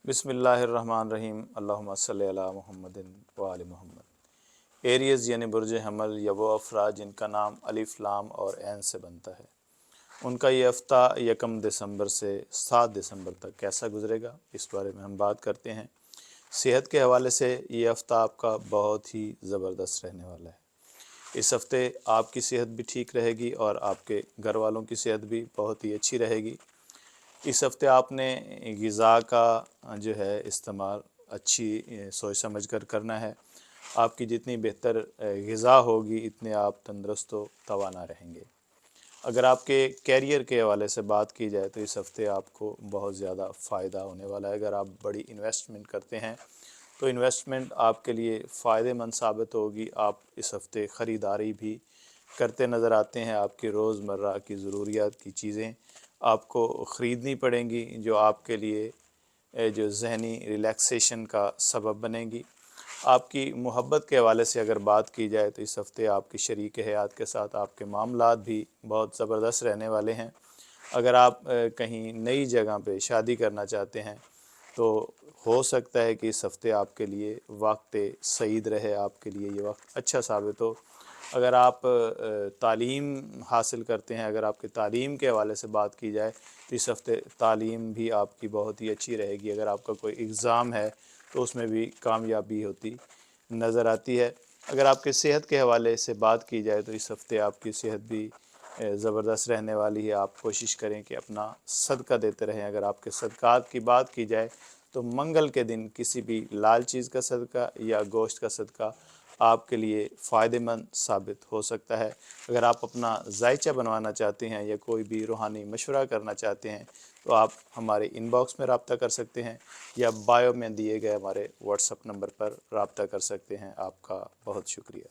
बिस्मिल्लाहिर्रहमानिर्रहीम अल्लाहुम्मा सल्ली अला मुहम्मद व आलि मुहम्मद। एरियस यानी बुर्ज हमल या वो अफराद जिनका नाम अलिफ लाम और ऐन से बनता है, उनका ये हफ़्ता 1 दिसंबर से 7 दिसंबर तक कैसा गुजरेगा, इस बारे में हम बात करते हैं। सेहत के हवाले से ये हफ़्ता आपका बहुत ही ज़बरदस्त रहने वाला है। इस हफ़्ते आपकी सेहत भी ठीक रहेगी और आपके घर वालों की सेहत भी बहुत ही अच्छी रहेगी। इस हफ़्ते आपने ग़िज़ा का जो है इस्तेमाल अच्छी सोच समझ कर करना है। आपकी जितनी बेहतर ग़िज़ा होगी, इतने आप तंदुरुस्त व तवाना रहेंगे। अगर आपके कैरियर के हवाले से बात की जाए तो इस हफ़्ते आपको बहुत ज़्यादा फ़ायदा होने वाला है। अगर आप बड़ी इन्वेस्टमेंट करते हैं तो इन्वेस्टमेंट आपके लिए फ़ायदेमंद साबित होगी। आप इस हफ़्ते ख़रीदारी भी करते नज़र आते हैं। आपकी रोज़मर्रा की ज़रूरियात की चीज़ें आपको ख़रीदनी पड़ेंगी, जो आपके लिए जो ज़हनी रिलैक्सेशन का सबब बनेगी। आपकी मोहब्बत के हवाले से अगर बात की जाए तो इस हफ़्ते आपकी शरीक हयात के साथ आपके मामलात भी बहुत ज़बरदस्त रहने वाले हैं। अगर आप कहीं नई जगह पे शादी करना चाहते हैं तो हो सकता है कि इस हफ़्ते आपके लिए वक्त सईद रहे, आपके लिए ये वक्त अच्छा साबित हो। अगर आप तालीम हासिल करते हैं, अगर आपके तालीम के हवाले से बात की जाए तो इस हफ़्ते तालीम भी आपकी बहुत ही अच्छी रहेगी। अगर आपका कोई एग्ज़ाम है तो उसमें भी कामयाबी होती नज़र आती है। अगर आपके सेहत के हवाले से बात की जाए तो इस हफ़्ते आपकी सेहत भी ज़बरदस्त रहने वाली है। आप कोशिश करें कि अपना सदका देते रहें। अगर आपके सदक़ात की बात की जाए तो मंगल के दिन किसी भी लाल चीज़ का सदका या गोश्त का सदका आपके लिए फ़ायदेमंद साबित हो सकता है। अगर आप अपना ज़ायचा बनवाना चाहते हैं या कोई भी रूहानी मशवरा करना चाहते हैं तो आप हमारे इनबॉक्स में रब्ता कर सकते हैं या बायो में दिए गए हमारे व्हाट्सएप नंबर पर रब्ता कर सकते हैं। आपका बहुत शुक्रिया।